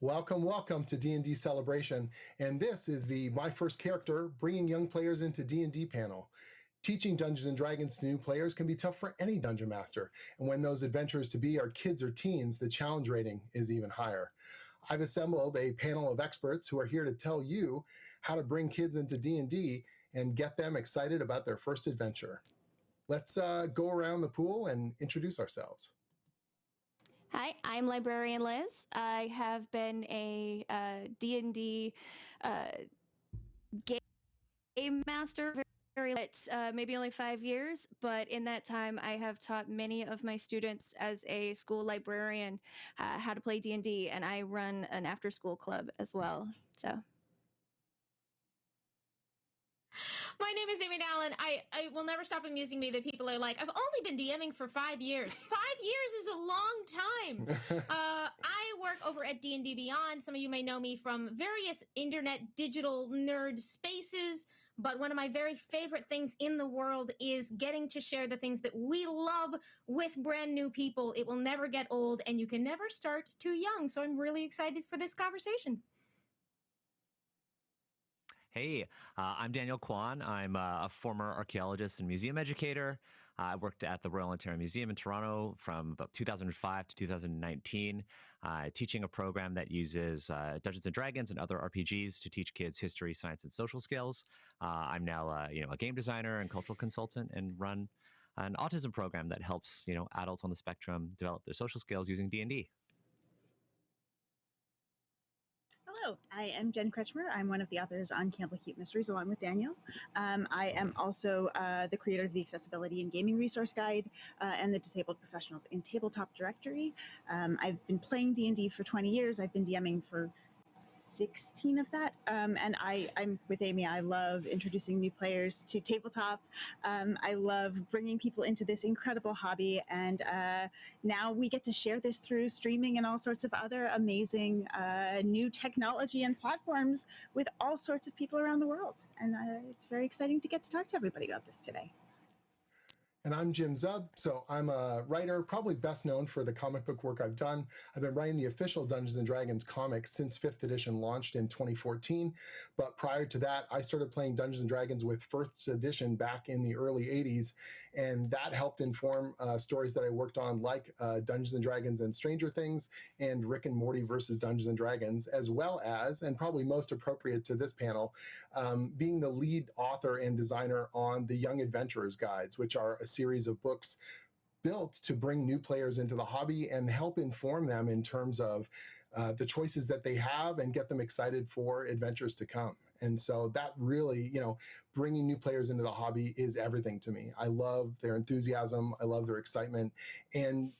Welcome, welcome to D&D Celebration, and this is the My First Character Bringing Young Players into D&D panel. Teaching Dungeons & Dragons to new players can be tough for any Dungeon Master, and when those adventurers to be are kids or teens, the challenge rating is even higher. I've assembled a panel of experts who are here to tell you how to bring kids into D&D and get them excited about their first adventure. Let's go around the pool and introduce ourselves. Hi, I'm Librarian Lizz. I have been a D&D game master maybe only 5 years, but in that time I have taught many of my students as a school librarian how to play D&D, and I run an after-school club as well. So. My name is Amy Dallen. I will never stop amusing me that people are like, I've only been DMing for 5 years. 5 years is a long time. I work over at D&D Beyond. Some of you may know me from various internet digital nerd spaces, but one of my very favorite things in the world is getting to share the things that we love with brand new people. It will never get old, and you can never start too young. So I'm really excited for this conversation. Hey, I'm Daniel Kwan. I'm a former archaeologist and museum educator. I worked at the Royal Ontario Museum in Toronto from about 2005 to 2019, teaching a program that uses Dungeons & Dragons and other RPGs to teach kids history, science, and social skills. I'm now a game designer and cultural consultant, and run an autism program that helps adults on the spectrum develop their social skills using D&D. Hello, I am Jen Kretchmer. I'm one of the authors on Campbell Keep Mysteries, along with Daniel. I am also the creator of the Accessibility and Gaming Resource Guide and the Disabled Professionals in Tabletop Directory. I've been playing D&D for 20 years. I've been DMing for 16 of that. And I'm with Amy. I love introducing new players to tabletop. I love bringing people into this incredible hobby. And now we get to share this through streaming and all sorts of other amazing new technology and platforms with all sorts of people around the world. And it's very exciting to get to talk to everybody about this today. And I'm Jim Zub, so I'm a writer, probably best known for the comic book work I've done. I've been writing the official Dungeons & Dragons comic since 5th edition launched in 2014, but prior to that, I started playing Dungeons & Dragons with 1st edition back in the early 80s, and that helped inform stories that I worked on, like Dungeons & Dragons and Stranger Things, and Rick and Morty versus Dungeons & Dragons, as well as, and probably most appropriate to this panel, being the lead author and designer on the Young Adventurers Guides, which are a series of books built to bring new players into the hobby and help inform them in terms of the choices that they have and get them excited for adventures to come. And so that really, bringing new players into the hobby is everything to me. I love their enthusiasm. I love their excitement. And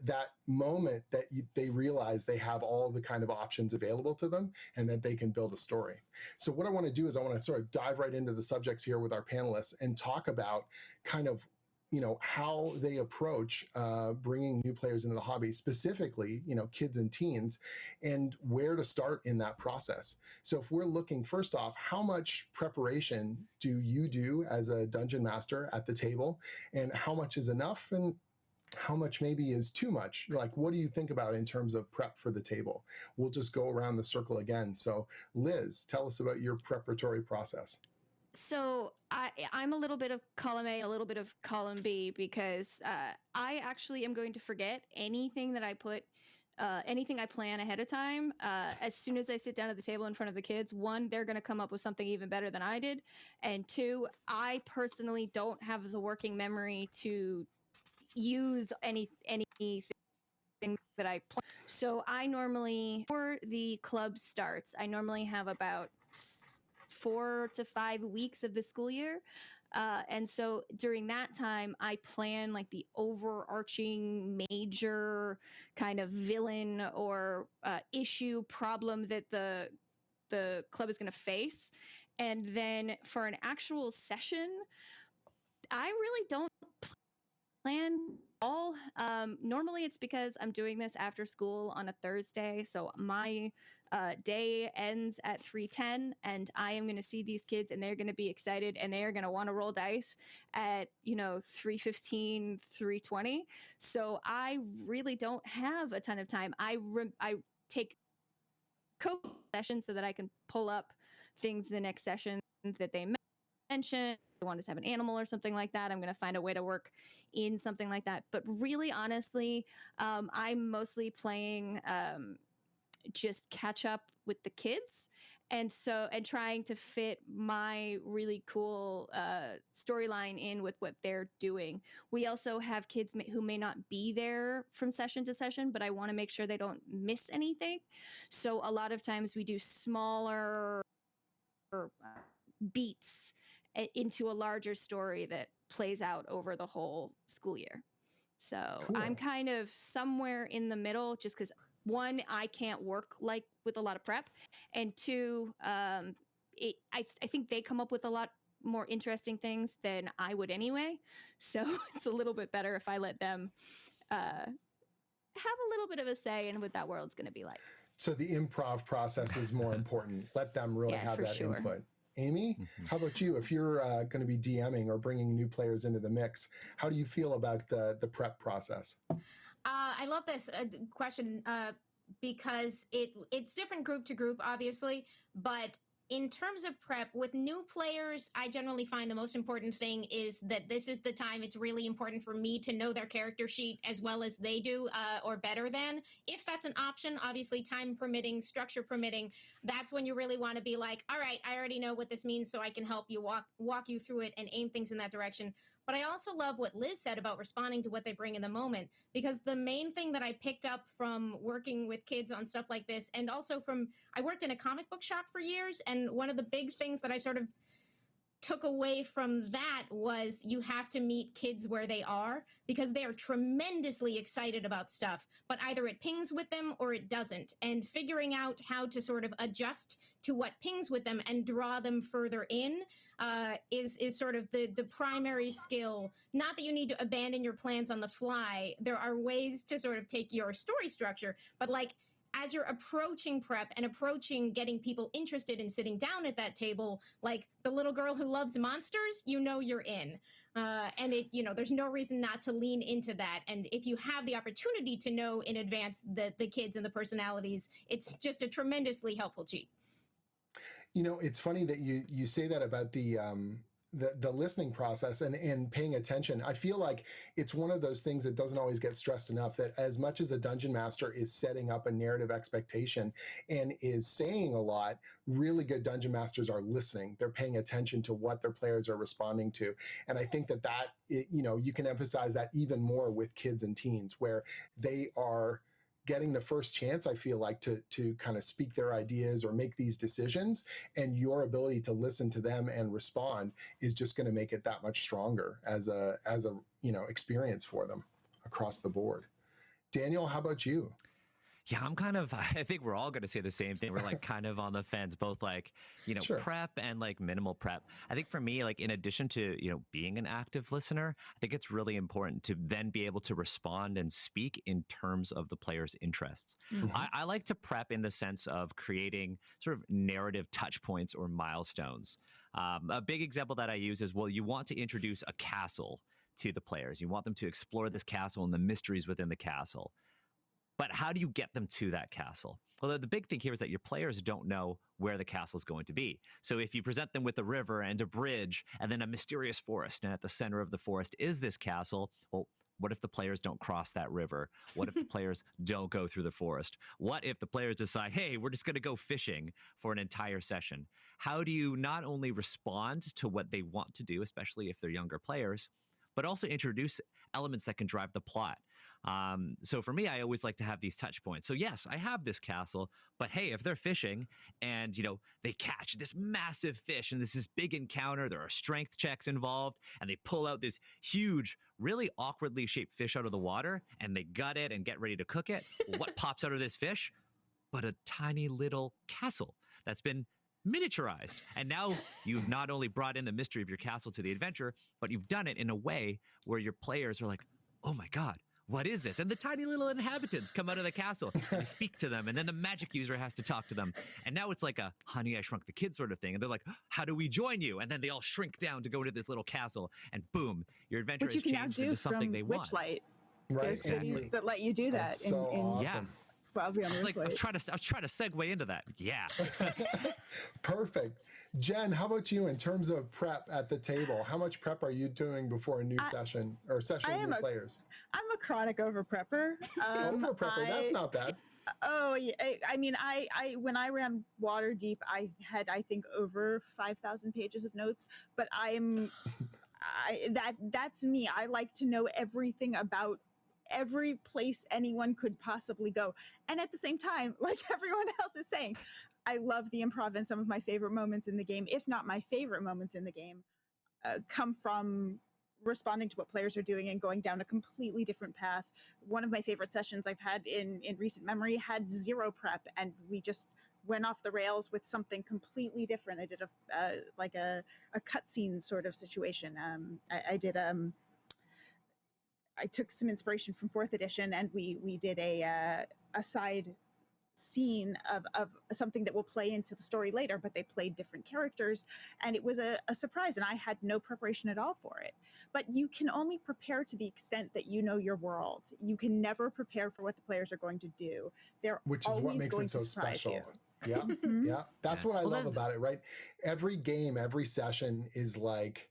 that moment that they realize they have all the kind of options available to them and that they can build a story. So what I want to do is I want to sort of dive right into the subjects here with our panelists and talk about kind of how they approach bringing new players into the hobby, specifically, kids and teens, and where to start in that process. So if we're looking, first off, how much preparation do you do as a dungeon master at the table, and how much is enough, and how much maybe is too much? Like, what do you think about in terms of prep for the table? We'll just go around the circle again. So Liz, tell us about your preparatory process. So I'm a little bit of column A, a little bit of column B, because I actually am going to forget anything that I put, anything I plan ahead of time. As soon as I sit down at the table in front of the kids, one, they're going to come up with something even better than I did. And two, I personally don't have the working memory to use anything that I plan. So I normally, before the club starts, I normally have about 4 to 5 weeks of the school year. And so during that time, I plan like the overarching major kind of villain or issue problem that the club is going to face. And then for an actual session, I really don't plan all. Normally it's because I'm doing this after school on a Thursday. So my day ends at 3:10, and I am going to see these kids, and they're going to be excited, and they are going to want to roll dice at 3:15, 3:20. So I really don't have a ton of time. I take session so that I can pull up things the next session that they mentioned. I wanted to have an animal or something like that. I'm going to find a way to work in something like that. But really, honestly, I'm mostly playing just catch up with the kids. And trying to fit my really cool storyline in with what they're doing. We also have kids who may not be there from session to session, but I want to make sure they don't miss anything. So a lot of times we do smaller beats into a larger story that plays out over the whole school year. So Cool. I'm kind of somewhere in the middle, just because one, I can't work like with a lot of prep, and two, I think they come up with a lot more interesting things than I would anyway. So it's a little bit better if I let them have a little bit of a say in what that world's going to be like. So the improv process is more important. Let them really have that input. Amy, how about you? If you're going to be DMing or bringing new players into the mix, how do you feel about the prep process? I love this question because it's different group to group, obviously, but in terms of prep with new players, I generally find the most important thing is that this is the time it's really important for me to know their character sheet as well as they do, or better than. If that's an option, obviously time permitting, structure permitting, that's when you really want to be like, all right, I already know what this means, so I can help you walk you through it and aim things in that direction. But I also love what Liz said about responding to what they bring in the moment, because the main thing that I picked up from working with kids on stuff like this, and also I worked in a comic book shop for years, and one of the big things that I sort of took away from that was you have to meet kids where they are, because they are tremendously excited about stuff, but either it pings with them or it doesn't. And figuring out how to sort of adjust to what pings with them and draw them further in is sort of the primary skill. Not that you need to abandon your plans on the fly. There are ways to sort of take your story structure, but like, as you're approaching prep and approaching getting people interested in sitting down at that table, like the little girl who loves monsters, you're in. And there's no reason not to lean into that. And if you have the opportunity to know in advance the kids and the personalities, it's just a tremendously helpful cheat. It's funny that you say that about the listening process and paying attention. I feel like it's one of those things that doesn't always get stressed enough, that as much as the dungeon master is setting up a narrative expectation and is saying a lot, really good dungeon masters are listening. They're paying attention to what their players are responding to. And I think that you can emphasize that even more with kids and teens, where they are getting the first chance, I feel like, to kind of speak their ideas or make these decisions, and your ability to listen to them and respond is just going to make it that much stronger as a experience for them across the board. Daniel, how about you? Yeah, I think we're all going to say the same thing. We're like kind of on the fence, both like, Sure. prep and like minimal prep. I think for me, like in addition to, being an active listener, I think it's really important to then be able to respond and speak in terms of the player's interests. Mm-hmm. I like to prep in the sense of creating sort of narrative touch points or milestones. A big example that I use is, you want to introduce a castle to the players. You want them to explore this castle and the mysteries within the castle. But how do you get them to that castle? Well, the big thing here is that your players don't know where the castle is going to be. So if you present them with a river and a bridge and then a mysterious forest, and at the center of the forest is this castle, well, what if the players don't cross that river? What if the players don't go through the forest? What if the players decide, hey, we're just going to go fishing for an entire session? How do you not only respond to what they want to do, especially if they're younger players, but also introduce elements that can drive the plot? So for me, I always like to have these touch points. So yes, I have this castle, but hey, if they're fishing and, they catch this massive fish and this big encounter, there are strength checks involved, and they pull out this huge, really awkwardly shaped fish out of the water and they gut it and get ready to cook it. What pops out of this fish? But a tiny little castle that's been miniaturized. And now you've not only brought in the mystery of your castle to the adventure, but you've done it in a way where your players are like, oh my God, what is this? And the tiny little inhabitants come out of the castle and they speak to them. And then the magic user has to talk to them. And now it's like a Honey, I Shrunk the Kids sort of thing. And they're like, how do we join you? And then they all shrink down to go to this little castle. And boom, your adventure has changed into something they want. Witchlight. Right. There's cities that let you do that. That's so awesome. Yeah. Well, I'll be on I the was like, I was plate. trying to segue into that. Yeah. Perfect. Jen, how about you in terms of prep at the table? How much prep are you doing before a new session or session with new players? I'm a chronic over prepper. Over prepper, that's not bad. Oh, yeah. I mean, when I ran Waterdeep, I had, I think, over 5,000 pages of notes. But that's me. I like to know everything about every place anyone could possibly go. And at the same time, like everyone else is saying, I love the improv, and some of my favorite moments in the game, if not my favorite moments in the game, come from responding to what players are doing and going down a completely different path. One of my favorite sessions I've had in recent memory had zero prep, and we just went off the rails with something completely different. I did a cutscene sort of situation. I took some inspiration from 4th edition, and we did a side scene of something that will play into the story later, but they played different characters, and it was a surprise, and I had no preparation at all for it. But you can only prepare to the extent that you know your world. You can never prepare for what the players are going to do. They're Which is always what makes going it so to surprise special. you. Yeah. Yeah. That's what I Well, love about it, right? Every game, every session is like,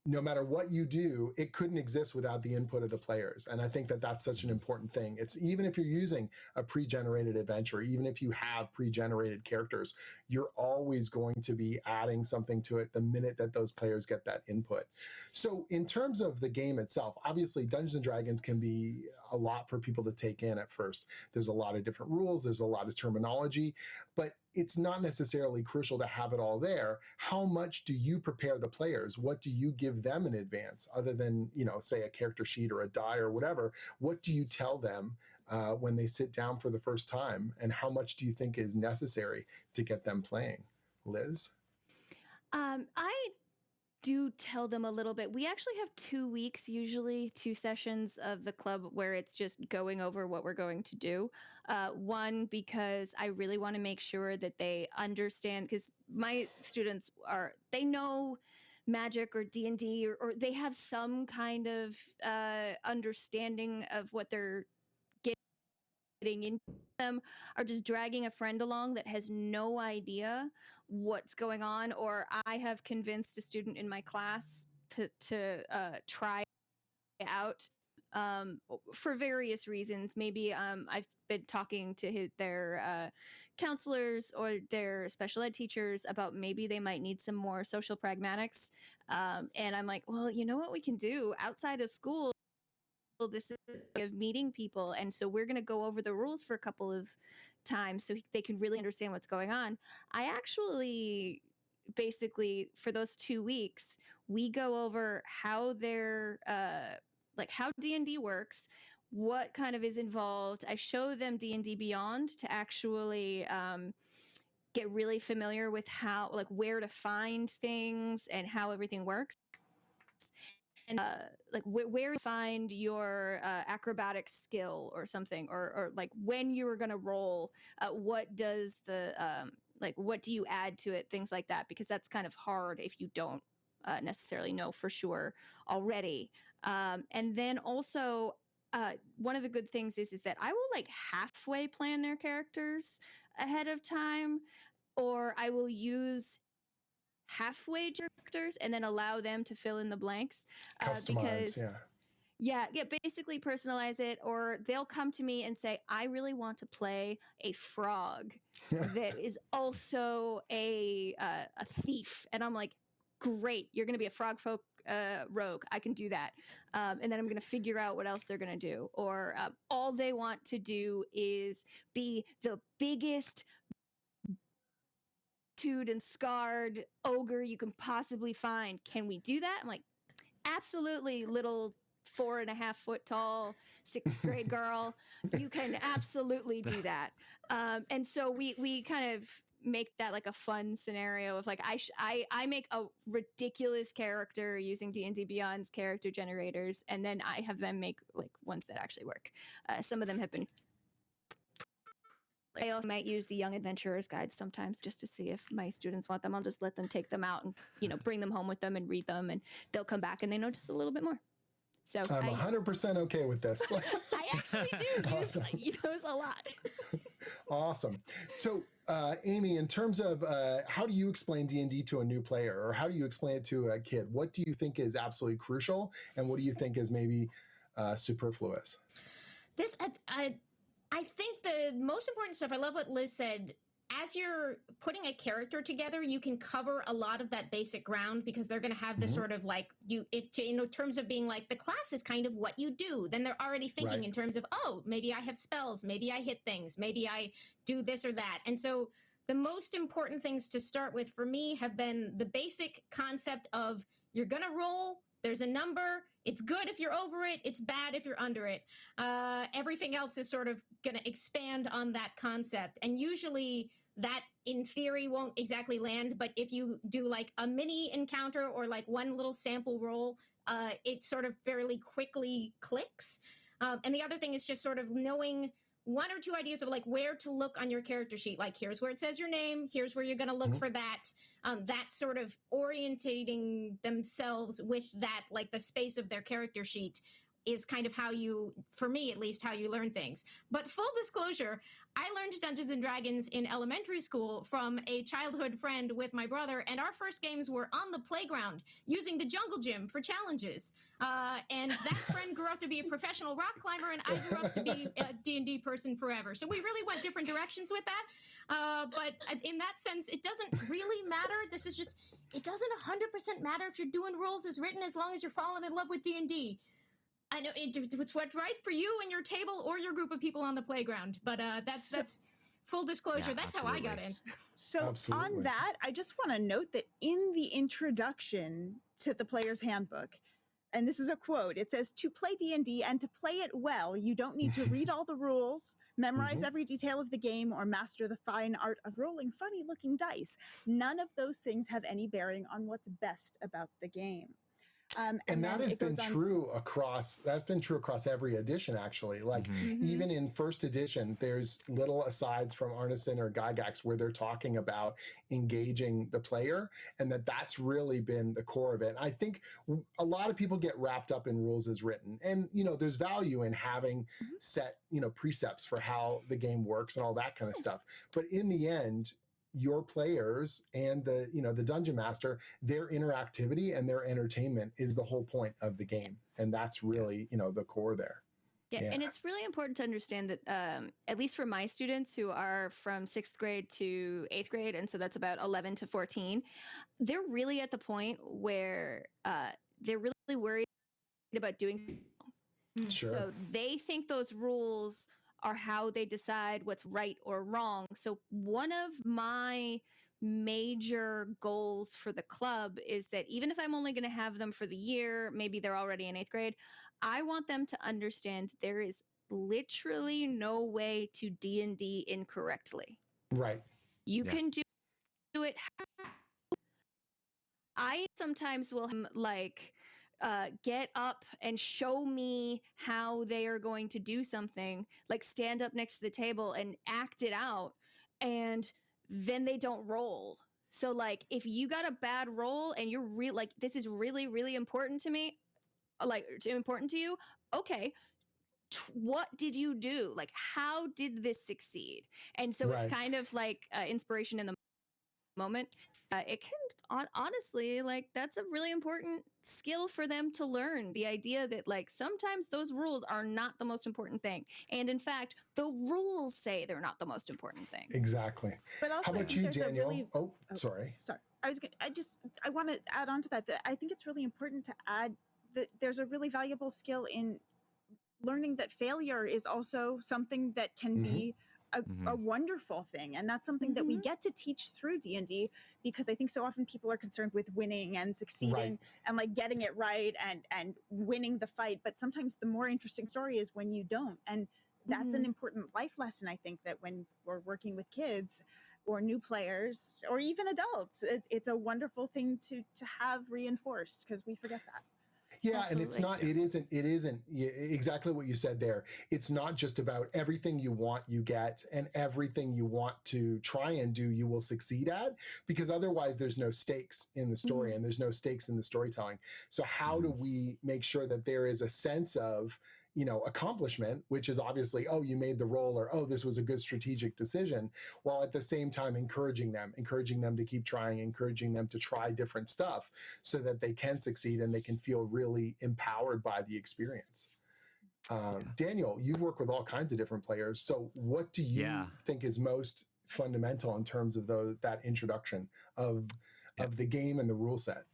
no matter what you do, it couldn't exist without the input of the players. And I think that that's such an important thing. It's even if you're using a pre-generated adventure, even if you have pre-generated characters, you're always going to be adding something to it the minute that those players get that input. So in terms of the game itself, obviously Dungeons and Dragons can be a lot for people to take in at first. There's a lot of different rules, there's a lot of terminology, but it's not necessarily crucial to have it all there. How much do you prepare the players? What do you give them in advance, other than, say a character sheet or a die or whatever? What do you tell them when they sit down for the first time? And how much do you think is necessary to get them playing? Liz? I do tell them a little bit. We actually have 2 weeks, usually 2 sessions of the club where it's just going over what we're going to do. One, because I really want to make sure that they understand, because my students they know magic or D&D, or they have some kind of understanding of what they're getting into. Them are just dragging a friend along that has no idea what's going on, or I have convinced a student in my class to try out for various reasons. Maybe I've been talking to their counselors or their special ed teachers about maybe they might need some more social pragmatics, and I'm like, well, you know what we can do outside of school? This is of meeting people, and so we're going to go over the rules for a couple of times so they can really understand what's going on. I actually, basically, for those 2 weeks, we go over how their how D&D works, what kind of is involved. I show them D&D Beyond to actually get really familiar with how, where to find things and how everything works. And where you find your acrobatic skill or something, or when you are going to roll, what does the what do you add to it, things like that, because that's kind of hard if you don't necessarily know for sure already. And then also one of the good things is that I will halfway plan their characters ahead of time, or I will use halfway characters and then allow them to fill in the blanks, Customize, basically personalize it. Or they'll come to me and say, I really want to play a frog that is also a thief, and I'm like, great, you're going to be a frog folk rogue, I can do that. And then I'm going to figure out what else they're going to do. Or all they want to do is be the biggest and scarred ogre you can possibly find. Can we do that? I'm like, absolutely, little 4.5 foot tall 6th grade girl, you can absolutely do that. And so we kind of make that like a fun scenario of I make a ridiculous character using D&D Beyond's character generators, and then I have them make ones that actually work. Some of them have been. I also might use the Young Adventurer's Guides sometimes just to see if my students want them. I'll just let them take them out and bring them home with them and read them, and they'll come back and they know just a little bit more. So I'm 100% okay with this. I actually do Awesome. use a lot. Awesome. So, Amy, in terms of how do you explain D&D to a new player, or how do you explain it to a kid? What do you think is absolutely crucial, and what do you think is maybe superfluous? This, I think the most important stuff, I love what Liz said. As you're putting a character together, you can cover a lot of that basic ground because they're going to have this sort of like in terms of being like the class is kind of what you do. Then they're already thinking in terms of, oh, maybe I have spells, maybe I hit things, maybe I do this or that. And so the most important things to start with for me have been the basic concept of you're going to roll. There's a number. It's good if you're over it. It's bad if you're under it. Everything else is sort of going to expand on that concept. And usually that in theory won't exactly land, but if you do like a mini encounter or like one little sample roll, it sort of fairly quickly clicks. And the other thing is just sort of knowing one or two ideas of like where to look on your character sheet. Like here's where it says your name, here's where you're going to look for that. That sort of orientating themselves with that, like the space of their character sheet is kind of how you, for me at least, how you learn things. But full disclosure, I learned Dungeons and Dragons in elementary school from a childhood friend with my brother, and our first games were on the playground using the jungle gym for challenges. And that friend grew up to be a professional rock climber, and I grew up to be a D&D person forever. So we really went different directions with that. But in that sense, it doesn't really matter. This is just, it doesn't 100% matter if you're doing rules as written as long as you're falling in love with D&D. I know it's what's right for you and your table or your group of people on the playground. But that's full disclosure. That's absolutely. how I got in. So Absolutely. on that, I just want to note that in the introduction to the Player's Handbook, and this is a quote, it says, to play D&D and to play it well, you don't need to read all the rules, memorize every detail of the game, or master the fine art of rolling funny-looking dice. None of those things have any bearing on what's best about the game. And that has been true across every edition, actually. Like even in first edition, there's little asides from Arneson or Gygax where they're talking about engaging the player, and that's really been the core of it. I think a lot of people get wrapped up in rules as written, and there's value in having set precepts for how the game works and all that kind of stuff. But in the end, your players and the dungeon master, their interactivity and their entertainment is the whole point of the game, and that's really the core there. Yeah, and it's really important to understand that at least for my students who are from 6th grade to 8th grade, and so that's about 11 to 14, they're really at the point where they're really worried about doing something. Sure. So they think those rules are how they decide what's right or wrong. So one of my major goals for the club is that even if I'm only going to have them for the year, maybe they're already in 8th grade, I want them to understand there is literally no way to D&D incorrectly. Right. You can do it. I sometimes will get up and show me how they are going to do something, like stand up next to the table and act it out, and then they don't roll. So like if you got a bad roll and you're this is really, really important to me, important to you, okay, what did you do? Like, how did this succeed? And so it's kind of like inspiration in the moment. It can honestly, that's a really important skill for them to learn. The idea that sometimes those rules are not the most important thing. And in fact, the rules say they're not the most important thing. Exactly. But also, how about you, Daniel? Sorry. Sorry. I want to add on to that I think it's really important to add that there's a really valuable skill in learning that failure is also something that can be a wonderful thing, and that's something that we get to teach through D&D, because I think so often people are concerned with winning and succeeding and getting it right and winning the fight, but sometimes the more interesting story is when you don't, and that's an important life lesson. I think that when we're working with kids or new players or even adults, it's a wonderful thing to have reinforced, because we forget that. Yeah, and it's not, Absolutely. it isn't exactly what you said there. It's not just about everything you want, you get, and everything you want to try and do, you will succeed at, because otherwise there's no stakes in the story and there's no stakes in the storytelling. So how do we make sure that there is a sense of, accomplishment, which is obviously, oh, you made the roll, or, oh, this was a good strategic decision, while at the same time encouraging them to keep trying, encouraging them to try different stuff so that they can succeed and they can feel really empowered by the experience. Daniel, you've worked with all kinds of different players. So what do you think is most fundamental in terms of that introduction of the game and the rule set?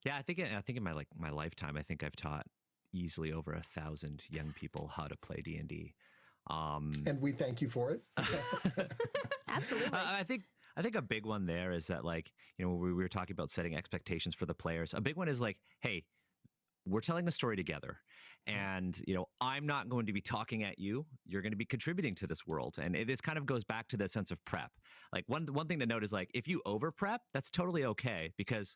Yeah, I think in my lifetime, I think I've taught easily over 1,000 young people how to play D&D. And we thank you for it. Absolutely. I think a big one there is that, like, we were talking about setting expectations for the players. A big one is like, hey, we're telling a story together, and I'm not going to be talking at you. You're going to be contributing to this world, and this kind of goes back to the sense of prep. Like one thing to note is, like, if you over prep, that's totally okay, because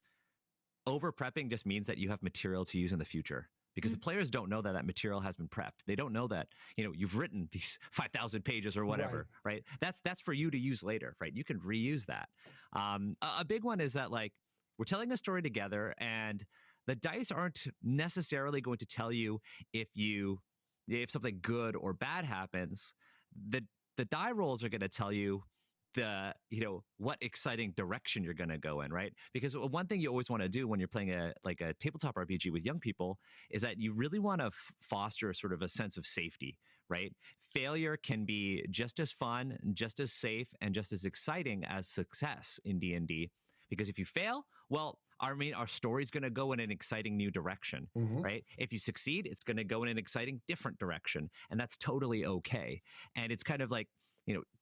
over prepping just means that you have material to use in the future. Because the players don't know that material has been prepped. They don't know that, you've written these 5,000 pages or whatever, right? That's for you to use later, right? You can reuse that. A big one is that, like, we're telling a story together, and the dice aren't necessarily going to tell you if something good or bad happens. The die rolls are going to tell you what exciting direction you're going to go in, right? Because one thing you always want to do when you're playing a tabletop RPG with young people is that you really want to foster sort of a sense of safety, right? Failure can be just as fun, just as safe, and just as exciting as success in D&D. Because if you fail, well, our story's going to go in an exciting new direction, right? If you succeed, it's going to go in an exciting different direction, and that's totally okay. And it's kind of like,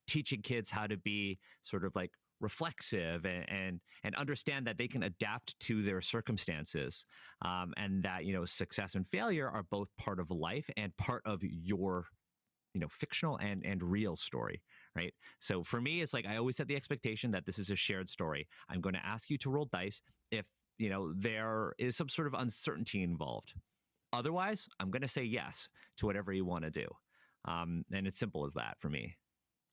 teaching kids how to be sort of like reflexive and understand that they can adapt to their circumstances, and that success and failure are both part of life and part of your fictional and real story, right? So for me, it's like I always set the expectation that this is a shared story. I'm going to ask you to roll dice if there is some sort of uncertainty involved. Otherwise, I'm going to say yes to whatever you want to do, and it's simple as that for me.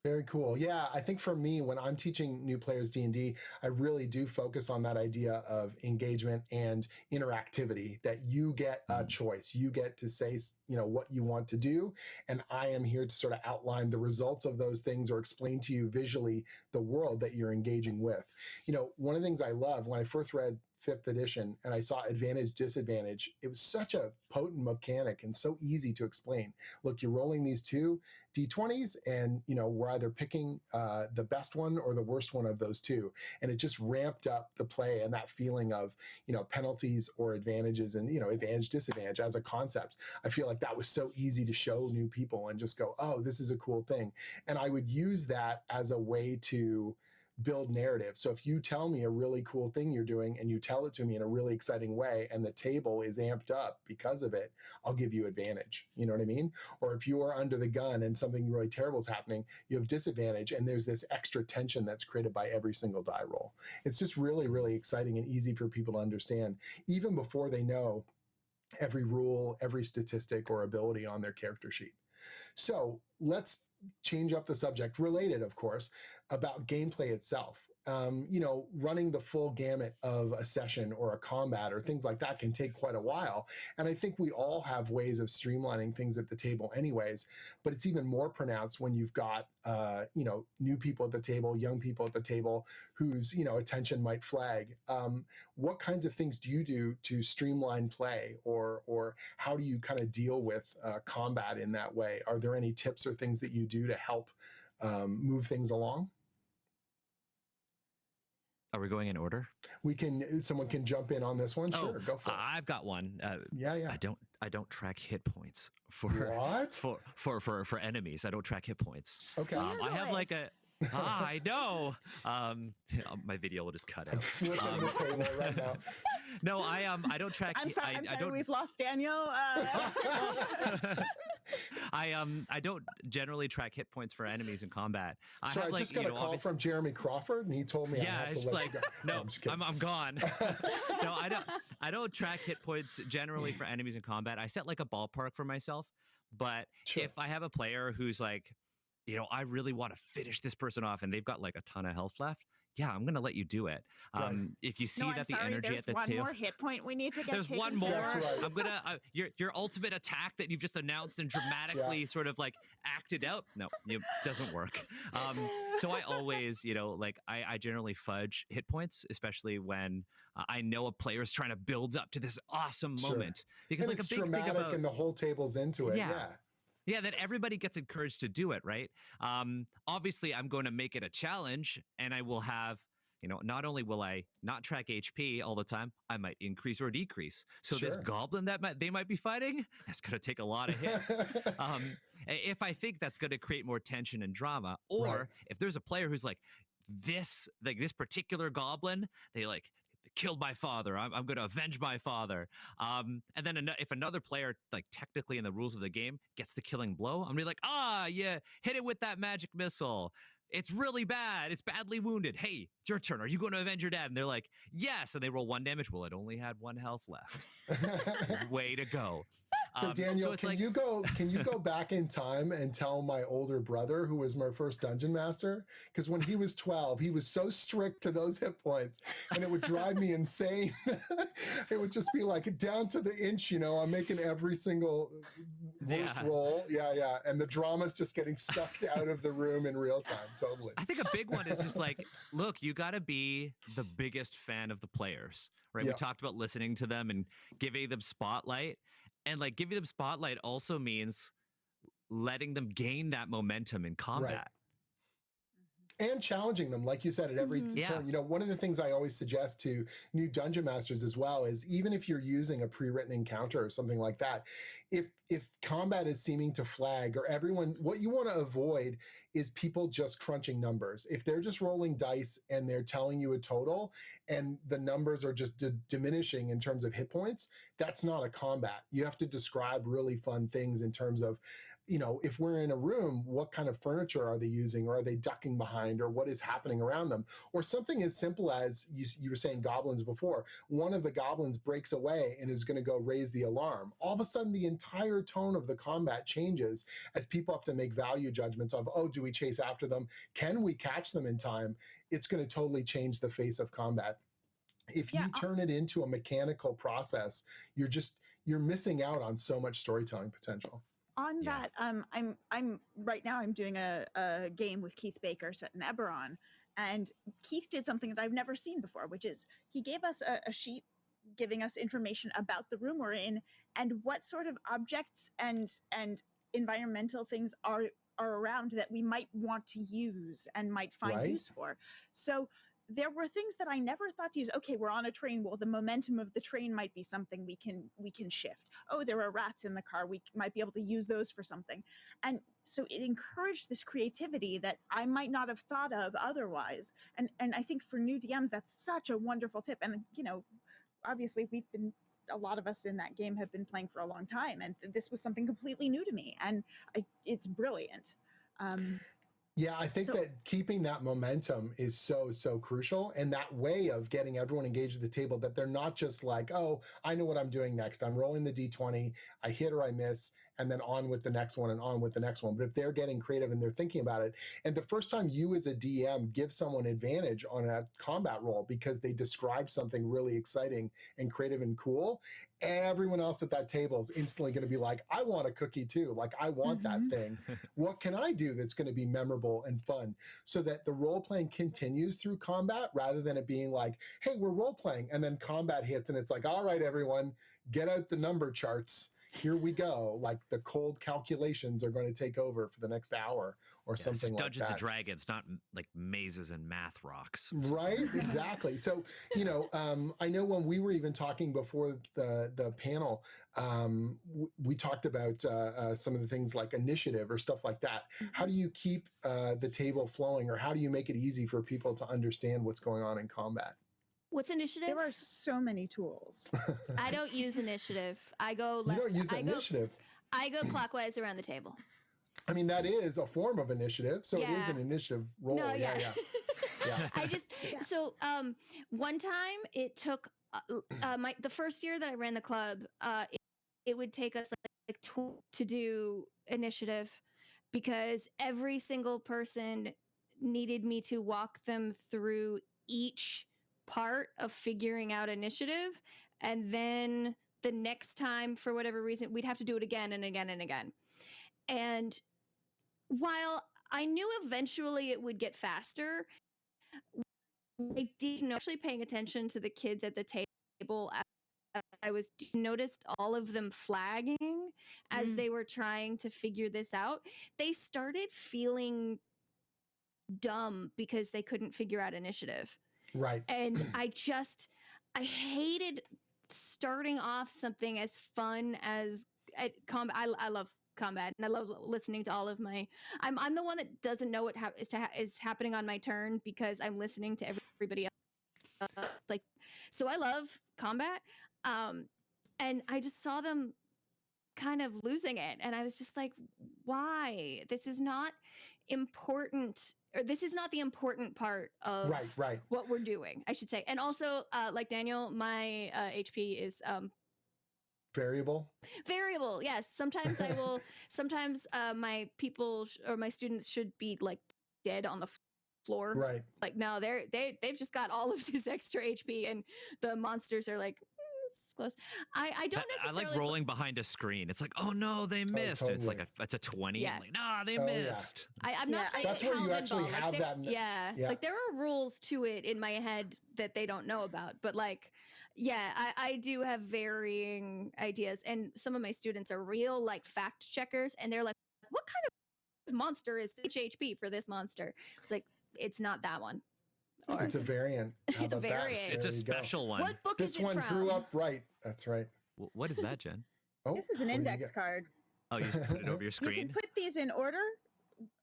Very cool. Yeah, I think for me, when I'm teaching new players D&D, I really do focus on that idea of engagement and interactivity, that you get a choice. You get to say, what you want to do, and I am here to sort of outline the results of those things or explain to you visually the world that you're engaging with. One of the things I love when I first read 5th edition and I saw advantage, disadvantage, it was such a potent mechanic and so easy to explain. Look, you're rolling these two D20s, and we're either picking the best one or the worst one of those two, and it just ramped up the play and that feeling of penalties or advantages and advantage, disadvantage as a concept. I feel like that was so easy to show new people and just go, oh, this is a cool thing. And I would use that as a way to build narrative. So if you tell me a really cool thing you're doing and you tell it to me in a really exciting way and the table is amped up because of it, I'll give you advantage. You know what I mean? Or if you are under the gun and something really terrible is happening, you have disadvantage, and there's this extra tension that's created by every single die roll. It's just really, really exciting and easy for people to understand, even before they know every rule, every statistic or ability on their character sheet. So let's change up the subject, related, of course, about gameplay itself. Running the full gamut of a session or a combat or things like that can take quite a while. And I think we all have ways of streamlining things at the table anyways, but it's even more pronounced when you've got, new people at the table, young people at the table whose, attention might flag. What kinds of things do you do to streamline play, or how do you kind of deal with combat in that way? Are there any tips or things that you do to help move things along? Are we going in order? Someone can jump in on this one. Sure, go for it. I've got one. Yeah. I don't track hit points for what? For enemies. I don't track hit points. Okay. I have like I know. My video will just cut out. I'm flipping the table right now. No, I don't track. I'm sorry, we've lost Daniel. I don't generally track hit points for enemies in combat. So I just got a call from Jeremy Crawford, and he told me I have to let you go. No, I'm just kidding. I'm gone. No, I don't track hit points generally for enemies in combat. I set like a ballpark for myself, but Sure. if I have a player who's like, I really want to finish this person off and they've got like a ton of health left, yeah, I'm going to let you do it. Right. If you see No, that I'm the sorry, energy there's at the one table, more hit point we need to get. there's one more. That's right. I'm gonna your ultimate attack that you've just announced and dramatically sort of like acted out. No, it doesn't work. So I always, I generally fudge hit points, especially when I know a player's trying to build up to this awesome Sure. moment. Because And like a it's big thing dramatic, about and the whole table's into it. Yeah. yeah, that everybody gets encouraged to do it, right? Obviously, I'm going to make it a challenge, and I will have, not only will I not track HP all the time, I might increase or decrease. So this Sure. goblin that they might be fighting, that's going to take a lot of hits. If I think that's going to create more tension and drama, or Right. if there's a player who's like this particular goblin, they killed my father. I'm going to avenge my father. And then if another player, like technically in the rules of the game, gets the killing blow, I'm gonna be like, yeah, hit it with that magic missile. It's really bad. It's badly wounded. Hey, it's your turn. Are you going to avenge your dad? And they're like, yes. And they roll 1 damage. Well, it only had 1 health left. Way to go. So Daniel, it's can you go back in time and tell my older brother, who was my first dungeon master? Because when he was 12, he was so strict to those hit points, and it would drive me insane. It would just be like down to the inch, I'm making every single worst roll. Yeah. And the drama's just getting sucked out of the room in real time. Totally. I think a big one is just like, look, you got to be the biggest fan of the players, right? Yeah. We talked about listening to them and giving them spotlight. And like giving them spotlight also means letting them gain that momentum in combat. And challenging them, like you said, at every turn. One of the things I always suggest to new dungeon masters as well is, even if you're using a pre-written encounter or something like that, if combat is seeming to flag, or what you want to avoid is people just crunching numbers. If they're just rolling dice and they're telling you a total and the numbers are just diminishing in terms of hit points, that's not a combat. You have to describe really fun things in terms of, if we're in a room, what kind of furniture are they using, or are they ducking behind, or what is happening around them? Or something as simple as, you were saying goblins before, one of the goblins breaks away and is going to go raise the alarm. All of a sudden, the entire tone of the combat changes as people have to make value judgments of, do we chase after them? Can we catch them in time? It's going to totally change the face of combat. If you turn it into a mechanical process, you're missing out on so much storytelling potential. On that, I'm right now I'm doing a game with Keith Baker set in Eberron, and Keith did something that I've never seen before, which is he gave us a sheet giving us information about the room we're in and what sort of objects and environmental things are around that we might want to use and might find use for. So there were things that I never thought to use. Okay, we're on a train. Well, the momentum of the train might be something we can shift. Oh, there are rats in the car. We might be able to use those for something. And so it encouraged this creativity that I might not have thought of otherwise. And I think for new DMs, that's such a wonderful tip. And, obviously a lot of us in that game have been playing for a long time. And this was something completely new to me. And it's brilliant. Yeah, I think that keeping that momentum is so, so crucial. And that way of getting everyone engaged at the table, that they're not just like, I know what I'm doing next. I'm rolling the D20, I hit or I miss, and then on with the next one and on with the next one. But if they're getting creative and they're thinking about it, and the first time you as a DM give someone advantage on a combat roll because they describe something really exciting and creative and cool, everyone else at that table is instantly going to be like, I want a cookie too. Like, I want that thing. What can I do that's going to be memorable and fun? So that the role playing continues through combat, rather than it being like, hey, we're role playing, and then combat hits and it's like, all right, everyone, get out the number charts. Here we go. Like, the cold calculations are going to take over for the next hour or something like that. Dungeons and Dragons, not like mazes and math rocks. Right, exactly. So, I know when we were even talking before the panel, we talked about some of the things like initiative or stuff like that. How do you keep the table flowing, or how do you make it easy for people to understand what's going on in combat? What's initiative? There are so many tools. I don't use initiative. I go left. You don't use initiative? I go clockwise around the table. I mean, that is a form of initiative, so it is Yeah. an initiative roll. No, yeah. I just so one time it took the first year that I ran the club, it would take us like to do initiative because every single person needed me to walk them through each part of figuring out initiative, and then the next time, for whatever reason, we'd have to do it again and again and again. And while I knew eventually it would get faster, I didn't actually paying attention to the kids at the table. I was noticed all of them flagging as they were trying to figure this out. They started feeling dumb because they couldn't figure out initiative. Right. And I hated starting off something as fun as combat. I love combat, and I love listening to all of my. I'm the one that doesn't know what is happening on my turn because I'm listening to everybody else. Like, so I love combat, and I just saw them kind of losing it, and I was just like, why? This is not important. Or this is not the important part of what we're doing, I should say. And also, like Daniel, my HP is variable. Yes. Sometimes I will. Sometimes my people or my students should be like dead on the floor. Right. Like no, they've just got all of this extra HP, and the monsters are like. Close. I don't necessarily. I like rolling behind a screen. It's like, oh no, they missed. Totally. It's like it's a 20. Yeah. I'm like, nah, they missed. Yeah. I'm not. That's where you actually have that. Yeah. Like there are rules to it in my head that they don't know about. But like, yeah, I do have varying ideas, and some of my students are real like fact checkers, and they're like, what kind of monster is HP for this monster? It's like it's not that one. Or, it's a variant. It's a variant. It's a special one. What book this is it one from? grew up right. That's right. What is that, Jen? Oh, this is an index card. Oh, you just put it over your screen? You can put these in order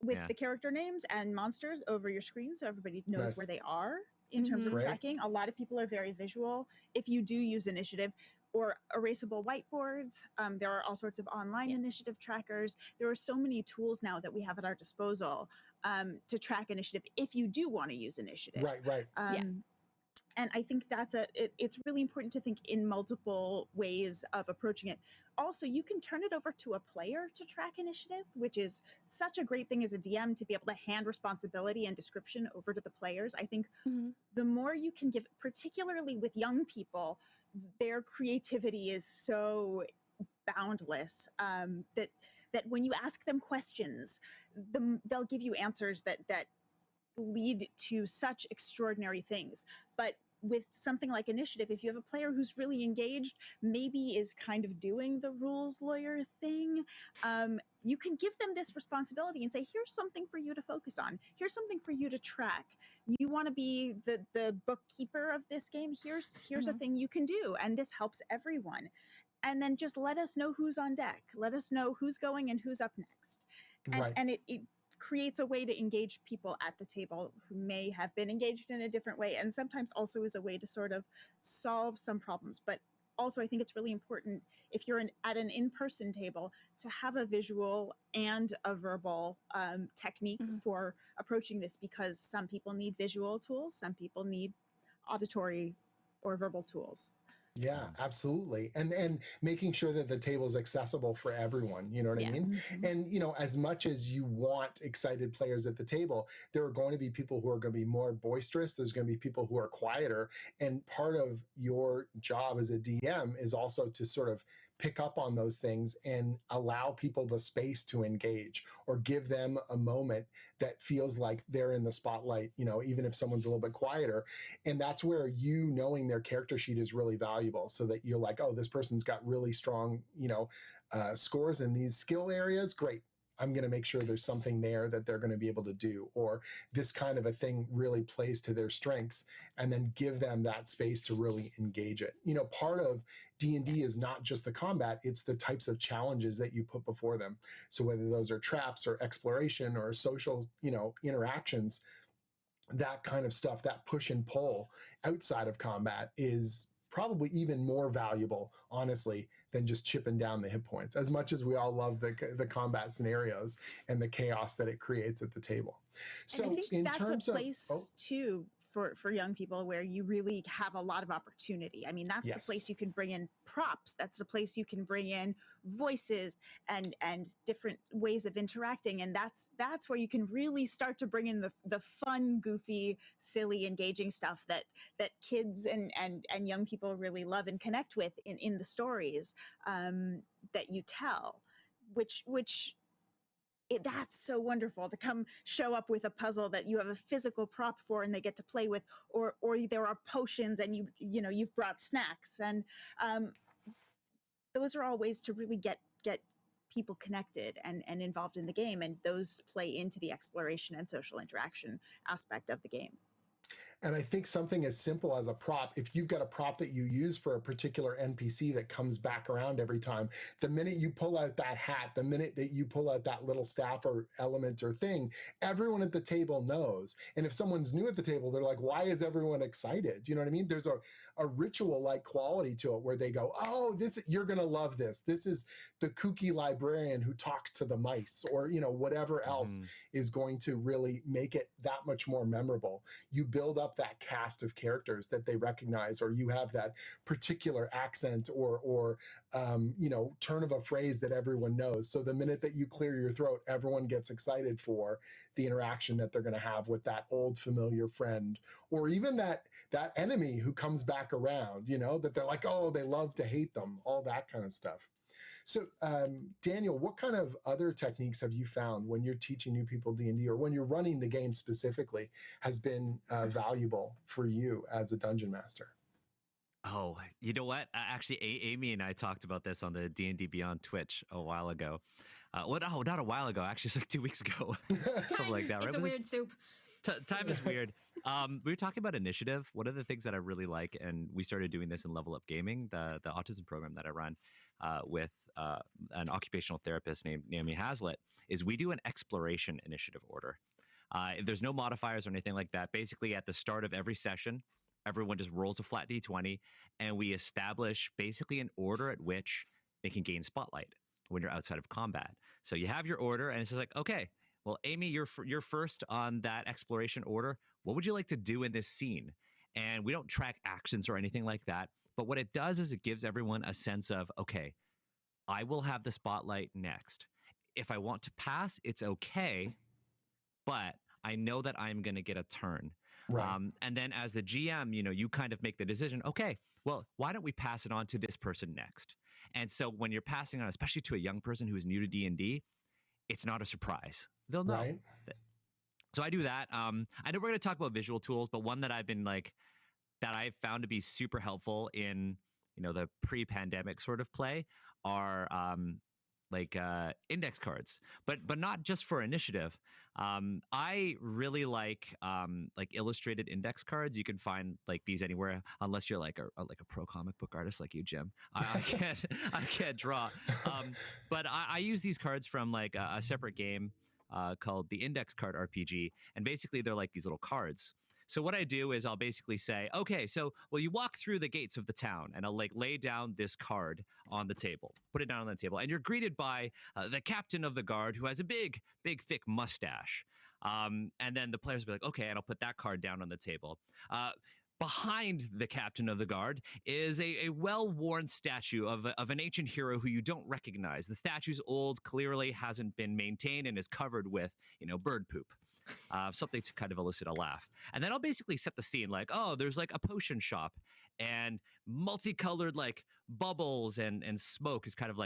with the character names and monsters over your screen so everybody knows where they are in terms of tracking. A lot of people are very visual. If you do use initiative or erasable whiteboards, there are all sorts of online initiative trackers. There are so many tools now that we have at our disposal to track initiative if you do want to use initiative. Right. And I think it's really important to think in multiple ways of approaching it. Also, you can turn it over to a player to track initiative, which is such a great thing as a DM to be able to hand responsibility and description over to the players. I think the more you can give, particularly with young people, their creativity is so boundless that when you ask them questions, they'll give you answers that lead to such extraordinary things. But with something like initiative, if you have a player who's really engaged, maybe is kind of doing the rules lawyer thing, you can give them this responsibility and say, here's something for you to focus on. Here's something for you to track. You want to be the bookkeeper of this game? Here's a thing you can do. And this helps everyone. And then just let us know who's on deck. Let us know who's going and who's up next. And it creates a way to engage people at the table who may have been engaged in a different way, and sometimes also is a way to sort of solve some problems. But also, I think it's really important if you're at an in-person table to have a visual and a verbal technique for approaching this, because some people need visual tools, some people need auditory or verbal tools. Yeah, absolutely. And making sure that the table is accessible for everyone, you know what I mean? And, you know, as much as you want excited players at the table, there are going to be people who are going to be more boisterous. There's going to be people who are quieter. And part of your job as a DM is also to sort of pick up on those things and allow people the space to engage, or give them a moment that feels like they're in the spotlight, you know, even if someone's a little bit quieter. And that's where you knowing their character sheet is really valuable, so that you're like, oh, this person's got really strong, you know, scores in these skill areas. Great. I'm going to make sure there's something there that they're going to be able to do, or this kind of a thing really plays to their strengths, and then give them that space to really engage it. You know, part of D&D is not just the combat, it's the types of challenges that you put before them. So whether those are traps or exploration or social, you know, interactions, that kind of stuff, that push and pull outside of combat is probably even more valuable, honestly, than just chipping down the hit points, as much as we all love the combat scenarios and the chaos that it creates at the table. So and I think in that's terms a place too for young people where you really have a lot of opportunity. I mean, that's the place you can bring in props. That's the place you can bring in voices and different ways of interacting. And that's where you can really start to bring in the fun, goofy, silly, engaging stuff that kids and young people really love and connect with in the stories that you tell, which that's so wonderful to come show up with a puzzle that you have a physical prop for and they get to play with, or there are potions and you've brought snacks, and those are all ways to really get people connected and involved in the game, and those play into the exploration and social interaction aspect of the game. And I think something as simple as a prop, if you've got a prop that you use for a particular NPC that comes back around every time, the minute you pull out that hat, the minute that you pull out that little staff or element or thing, everyone at the table knows. And if someone's new at the table, they're like, why is everyone excited? You know what I mean? There's a ritual-like quality to it where they go, oh, you're going to love this. This is the kooky librarian who talks to the mice, or, whatever else is going to really make it that much more memorable. You build up that cast of characters that they recognize, or you have that particular accent or turn of a phrase that everyone knows. So the minute that you clear your throat, everyone gets excited for the interaction that they're going to have with that old familiar friend, or even that enemy who comes back around, that they're like, oh, they love to hate them, all that kind of stuff. So, Daniel, what kind of other techniques have you found when you're teaching new people D&D, or when you're running the game specifically, has been valuable for you as a dungeon master? Oh, you know what? Actually, Amy and I talked about this on the D&D Beyond Twitch a while ago. Well, no, not a while ago. Actually, it's like 2 weeks ago. Something like that, right? It's a weird soup. Time is weird. We were talking about initiative. One of the things that I really like, and we started doing this in Level Up Gaming, the autism program that I run with an occupational therapist named Naomi Hazlitt, is we do an exploration initiative order. There's no modifiers or anything like that. Basically, at the start of every session, everyone just rolls a flat D20, and we establish basically an order at which they can gain spotlight when you're outside of combat. So you have your order, and it's just like, okay, well, Amy, you're first on that exploration order. What would you like to do in this scene? And we don't track actions or anything like that. But what it does is it gives everyone a sense of, okay, I will have the spotlight next. If I want to pass, it's okay, but I know that I'm going to get a turn. Right. And then as the GM, you kind of make the decision, okay, well, why don't we pass it on to this person next? And so when you're passing on, especially to a young person who is new to D&D, it's not a surprise. They'll know. Right. So I do that. I know we're going to talk about visual tools, but one that I've been that I've found to be super helpful in, the pre-pandemic sort of play are index cards, but not just for initiative. I really like illustrated index cards. You can find these anywhere, unless you're like a pro comic book artist like you, Jim. I can't draw. But I use these cards from a separate game called the Index Card RPG, and basically they're like these little cards. So what I do is I'll basically say, okay, so you walk through the gates of the town, and I'll lay down this card on the table, put it down on the table, and you're greeted by the captain of the guard who has a big, thick mustache. And then the players will be like, okay, and I'll put that card down on the table. Behind the captain of the guard is a well-worn statue of an ancient hero who you don't recognize. The statue's old, clearly hasn't been maintained, and is covered with, bird poop. Something to kind of elicit a laugh. And then I'll basically set the scene there's a potion shop, and multicolored bubbles and smoke is kind of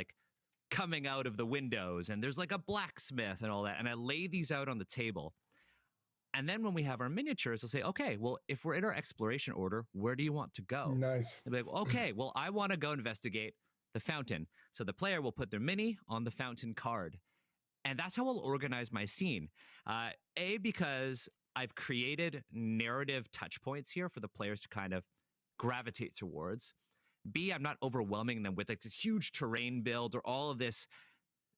coming out of the windows, and there's a blacksmith and all that. And I lay these out on the table. And then when we have our miniatures, I'll say, okay, well, if we're in our exploration order, where do you want to go? Nice. They'll be like, okay, well, I want to go investigate the fountain. So the player will put their mini on the fountain card. And that's how I'll organize my scene. Because I've created narrative touch points here for the players to kind of gravitate towards. B, I'm not overwhelming them with this huge terrain build or all of this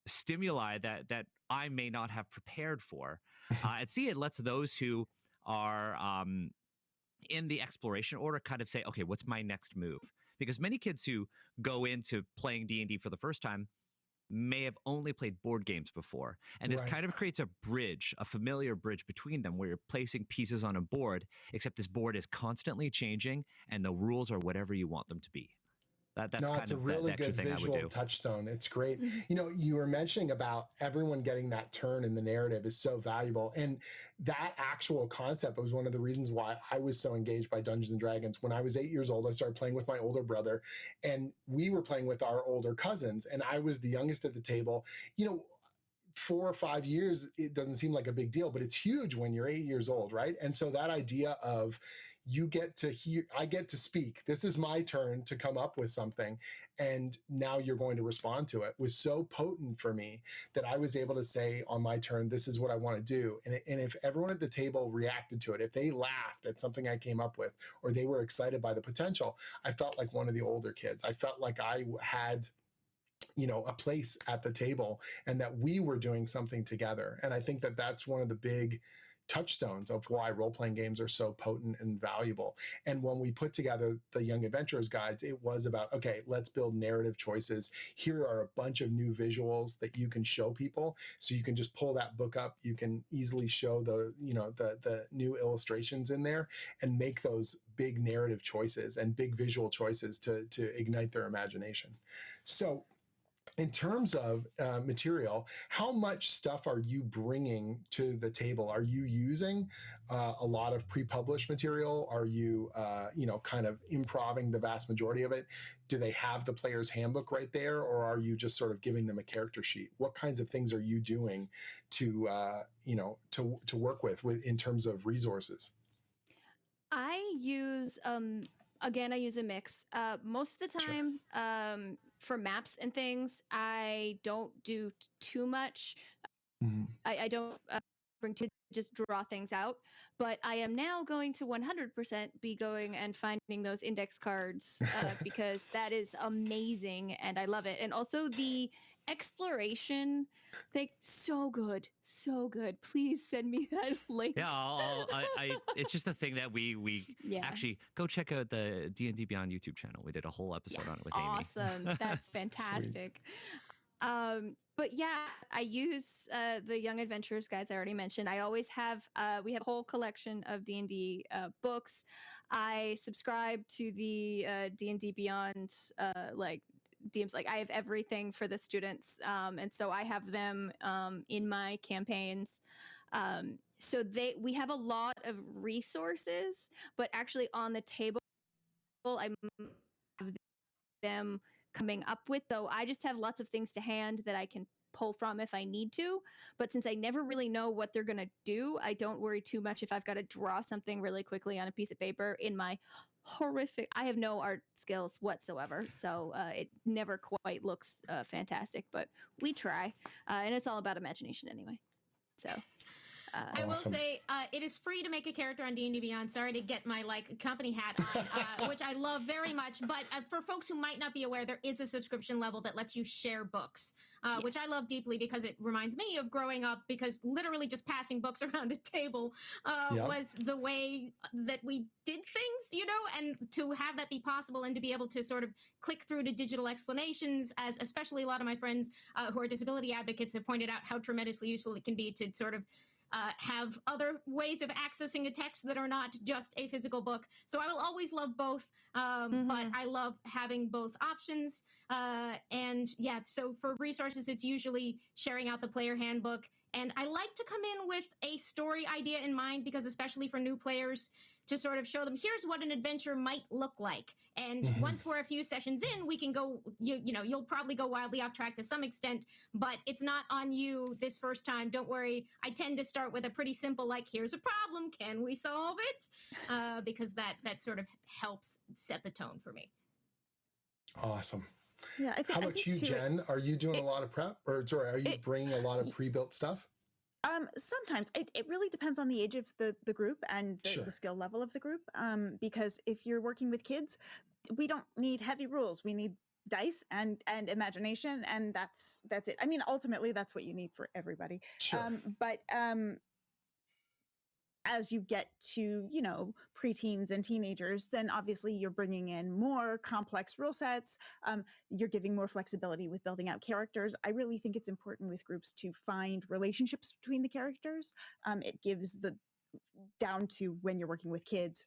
stimuli that I may not have prepared for. And C, it lets those who are in the exploration order kind of say, okay, what's my next move? because many kids who go into playing D&D for the first time may have only played board games before. And this Right. kind of creates a bridge, a familiar bridge between them where you're placing pieces on a board, except this board is constantly changing and the rules are whatever you want them to be. That's No, kind it's a of really the extra good thing I would visual do. touchstone. It's great. You know, you were mentioning about everyone getting that turn in the narrative is so valuable. And that actual concept was one of the reasons why I was so engaged by Dungeons and Dragons. When I was 8 years old, I started playing with my older brother, and we were playing with our older cousins, and I was the youngest at the table. You know, 4 or 5 years, it doesn't seem like a big deal, but it's huge when you're 8 years old, right? And so that idea of you get to hear, I get to speak, this is my turn to come up with something, and now you're going to respond to it, was so potent for me that I was able to say on my turn, this is what I want to do. And if everyone at the table reacted to it, if they laughed at something I came up with, or they were excited by the potential, I felt like one of the older kids. I felt like I had, you know, a place at the table and that we were doing something together. And I think that that's one of the big touchstones of why role-playing games are so potent and valuable. And when we put together the Young Adventurers guides, it was about, okay, let's build narrative choices. Here are a bunch of new visuals that you can show people. So you can just pull that book up. You can easily show the, you know, the new illustrations in there and make those big narrative choices and big visual choices to ignite their imagination. So in terms of material, how much stuff are you bringing to the table? Are you using a lot of pre-published material? Are you, you know, kind of improving the vast majority of it? Do they have the player's handbook right there, or are you just sort of giving them a character sheet? What kinds of things are you doing to, you know, to work with in terms of resources? I use again, I use a mix. Most of the time, for maps and things, I don't do too much. Mhm. I don't bring to just draw things out, but I am now going to 100% be going and finding those index cards because that is amazing and I love it. And also the exploration thing, so good, so good. Please send me that link. Yeah, it's just the thing that we Yeah. actually go check out the D&D Beyond YouTube channel. We did a whole episode on it with Amy. Awesome. That's fantastic. But yeah, I use the Young Adventurers guides I already mentioned. I always have, we have a whole collection of D&D books. I subscribe to the D&D Beyond, like, DMs, like I have everything for the students. And so I have them in my campaigns. So we have a lot of resources, but actually on the table, I have them coming up with, though I just have lots of things to hand that I can pull from if I need to. But since I never really know what they're going to do, I don't worry too much if I've got to draw something really quickly on a piece of paper in my horrific, I have no art skills whatsoever, so it never quite looks fantastic, but we try, and it's all about imagination anyway. So I will say it is free to make a character on D&D Beyond. Sorry to get my like company hat on, which I love very much. But for folks who might not be aware, there is a subscription level that lets you share books, yes. which I love deeply because it reminds me of growing up. Because literally just passing books around a table was the way that we did things, you know. And to have that be possible and to be able to sort of click through to digital explanations, as especially a lot of my friends who are disability advocates have pointed out how tremendously useful it can be to sort of have other ways of accessing a text that are not just a physical book. So I will always love both, but I love having both options. And yeah, so for resources, it's usually sharing out the player handbook. And I like to come in with a story idea in mind, because especially for new players, to sort of show them, here's what an adventure might look like. And once we're a few sessions in, we can go, you know, you'll probably go wildly off track to some extent, but it's not on you this first time. Don't worry. I tend to start with a pretty simple, like, here's a problem. Can we solve it? Because that sort of helps set the tone for me. Awesome. Yeah, How about you, Jen? Are you doing a lot of prep? Or sorry, are you bringing a lot of pre-built stuff? Sometimes it really depends on the age of the group and the skill level of the group. Because if you're working with kids, we don't need heavy rules. We need dice and imagination, and that's it. I mean, ultimately, that's what you need for everybody. Sure. But as you get to, preteens and teenagers, then obviously you're bringing in more complex rule sets. You're giving more flexibility with building out characters. I really think it's important with groups to find relationships between the characters. It gives down to when you're working with kids,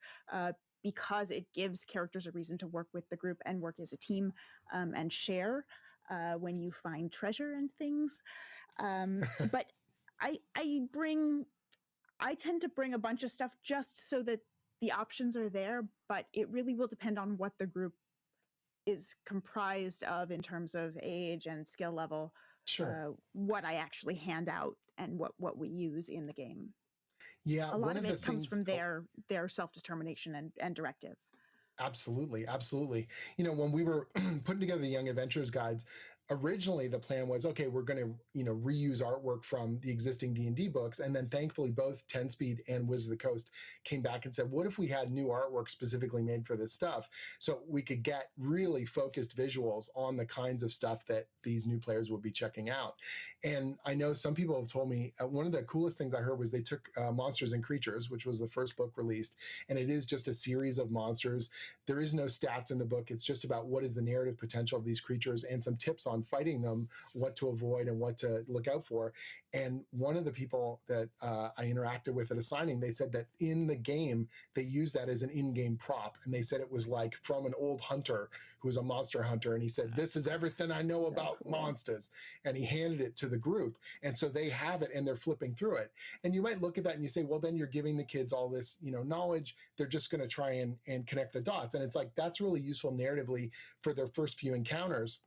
because it gives characters a reason to work with the group and work as a team, and share when you find treasure and things. But I tend to bring a bunch of stuff just so that the options are there, but it really will depend on what the group is comprised of in terms of age and skill level. Sure. What I actually hand out and what we use in the game. Yeah, A lot one of of the it comes things. from their self-determination and directive. Absolutely. When we were putting together the Young Adventurers guides, originally the plan was, okay, we're going to reuse artwork from the existing D&D books, and then thankfully both 10 Speed and Wizards of the Coast came back and said, what if we had new artwork specifically made for this stuff, so we could get really focused visuals on the kinds of stuff that these new players will be checking out. And I know some people have told me one of the coolest things I heard was they took Monsters and Creatures, which was the first book released, and it is just a series of monsters. There is no stats in the book. It's just about what is the narrative potential of these creatures and some tips on fighting them, what to avoid and what to look out for. And one of the people that I interacted with at a signing, they said that in the game, they use that as an in-game prop. And they said it was like from an old hunter who was a monster hunter. And he said, this is everything I know about monsters. And he handed it to the group. And so they have it and they're flipping through it. And you might look at that and you say, well, then you're giving the kids all this, knowledge. They're just going to try and connect the dots. And it's like, that's really useful narratively for their first few encounters.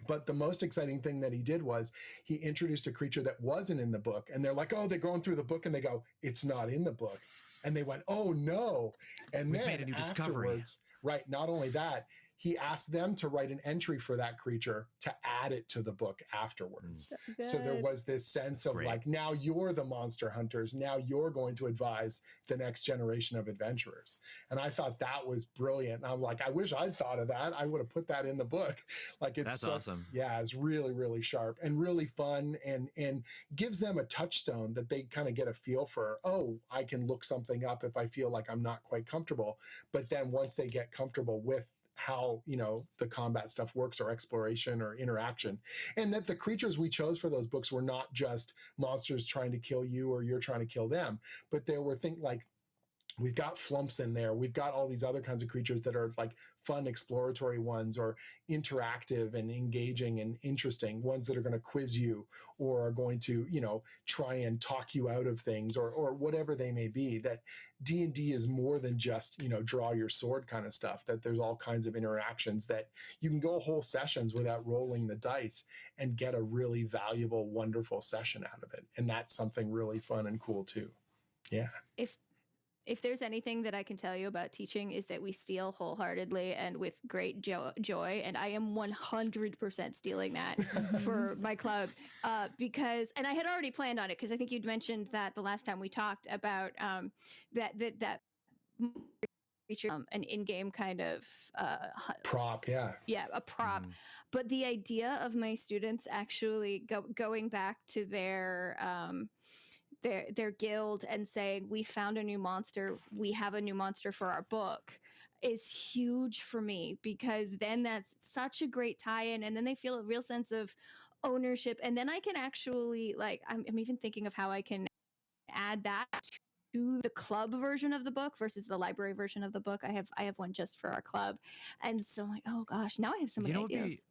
But the most exciting thing that he did was he introduced a creature that wasn't in the book. And they're like, oh, they're going through the book and they go, it's not in the book. And they went, oh, no. And We've then made a new afterwards, right, not only that, he asked them to write an entry for that creature to add it to the book afterwards. So there was this sense of like, now you're the monster hunters. Now you're going to advise the next generation of adventurers. And I thought that was brilliant. And I'm like, I wish I'd thought of that. I would have put that in the book. Like, it's awesome. Yeah, it's really, really sharp and really fun, and gives them a touchstone that they kind of get a feel for. Oh, I can look something up if I feel like I'm not quite comfortable. But then once they get comfortable with how the combat stuff works, or exploration or interaction, and that the creatures we chose for those books were not just monsters trying to kill you or you're trying to kill them, but there were things like we've got flumps in there. We've got all these other kinds of creatures that are like fun exploratory ones, or interactive and engaging and interesting ones that are going to quiz you or are going to, try and talk you out of things, or whatever they may be. That D&D is more than just, draw your sword kind of stuff, that there's all kinds of interactions that you can go whole sessions without rolling the dice and get a really valuable, wonderful session out of it. And that's something really fun and cool too. Yeah. If there's anything that I can tell you about teaching, is that we steal wholeheartedly and with great joy. And I am 100% stealing that for my club, because, and I had already planned on it, because I think you'd mentioned that the last time we talked about that feature, an in-game kind of prop. Yeah, a prop. Mm-hmm. But the idea of my students actually going back to their guild and saying, we found a new monster, we have a new monster for our book, is huge for me, because then that's such a great tie-in, and then they feel a real sense of ownership. And then I can actually, like, I'm even thinking of how I can add that to the club version of the book versus the library version of the book. I have one just for our club, and so I'm like, oh gosh, now I have so many ideas.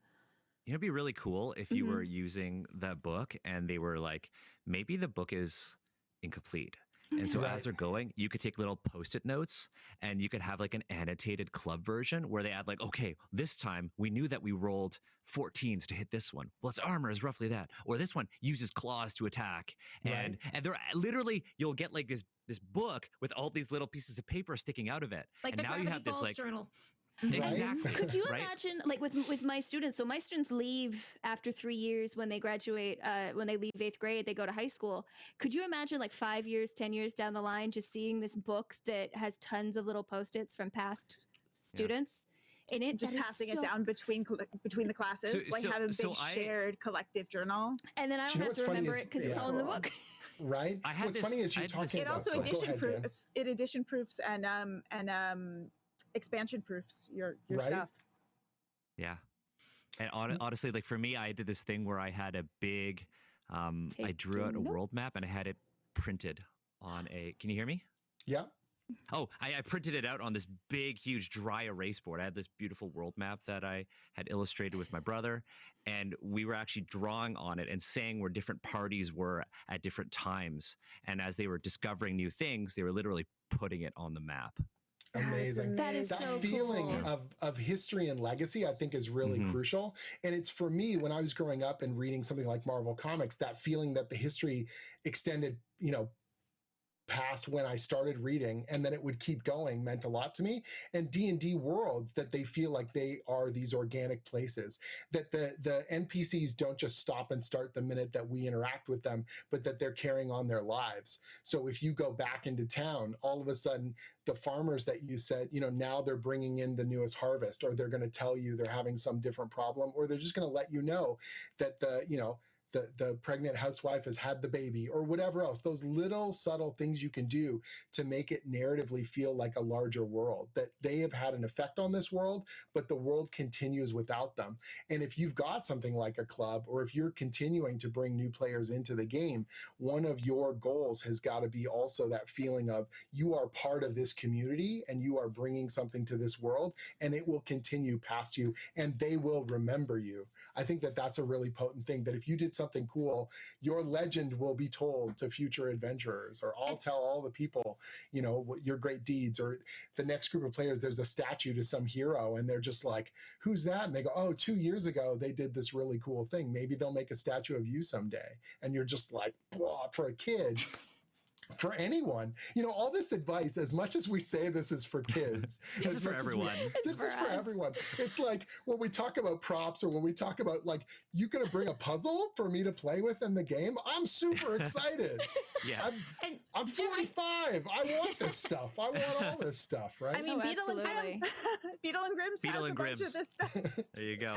It'd be really cool if you were using that book and they were like, maybe the book is incomplete. And so as they're going, you could take little Post-it notes and you could have like an annotated club version where they add like, okay, this time we knew that we rolled 14s to hit this one. Well, its armor is roughly that. Or this one uses claws to attack. And they're literally, you'll get like this book with all these little pieces of paper sticking out of it. Like and the now Gravity you have this Falls like journal. Exactly. Could you imagine, like with my students? So my students leave after 3 years when they graduate. When they leave 8th grade, they go to high school. Could you imagine, like 5 years, 10 years down the line, just seeing this book that has tons of little Post-its from past students in it, just passing it down between the classes, having a big shared collective journal. And then I don't have to remember it because it's all in the book. right? I had What's this- funny is I you're had talking this- It about. also Go edition ahead, Dan. proofs. It edition proofs and expansion proofs your Right? stuff. Yeah. And honestly, like for me, I did this thing where I had a big, I drew out a Taking world map and I had it printed on a, can you hear me? Yeah. Oh, I printed it out on this big, huge dry erase board. I had this beautiful world map that I had illustrated with my brother, and we were actually drawing on it and saying where different parties were at different times. And as they were discovering new things, they were literally putting it on the map. Amazing. That is That so feeling cool. of history and legacy, I think, is really Mhm. crucial. And it's for me, when I was growing up and reading something like Marvel Comics, that feeling that the history extended, past when I started reading, and then it would keep going, meant a lot to me. And D&D worlds, that they feel like they are these organic places, that the NPCs don't just stop and start the minute that we interact with them, but that they're carrying on their lives. So if you go back into town, all of a sudden the farmers that you said, now they're bringing in the newest harvest, or they're going to tell you they're having some different problem, or they're just going to let you know that the pregnant housewife has had the baby, or whatever else. Those little subtle things you can do to make it narratively feel like a larger world, that they have had an effect on this world, but the world continues without them. And if you've got something like a club, or if you're continuing to bring new players into the game, one of your goals has got to be also that feeling of you are part of this community and you are bringing something to this world, and it will continue past you and they will remember you. I think that that's a really potent thing, that if you did something cool, your legend will be told to future adventurers, or I'll tell all the people, your great deeds, or the next group of players, there's a statue to some hero and they're just like, who's that? And they go, oh, 2 years ago, they did this really cool thing. Maybe they'll make a statue of you someday. And you're just like, blah, for a kid. For anyone, all this advice, as much as we say this is for kids, This is for everyone. This is for everyone. It's like when we talk about props, or when we talk about, like, you gonna bring a puzzle for me to play with in the game, I'm super excited. Yeah. I'm 45. I want this stuff. I want all this stuff, right? I mean, Beetle and absolutely. Beetle and Grimm's Beetle has and a bunch Grimm's. of this stuff. There you go.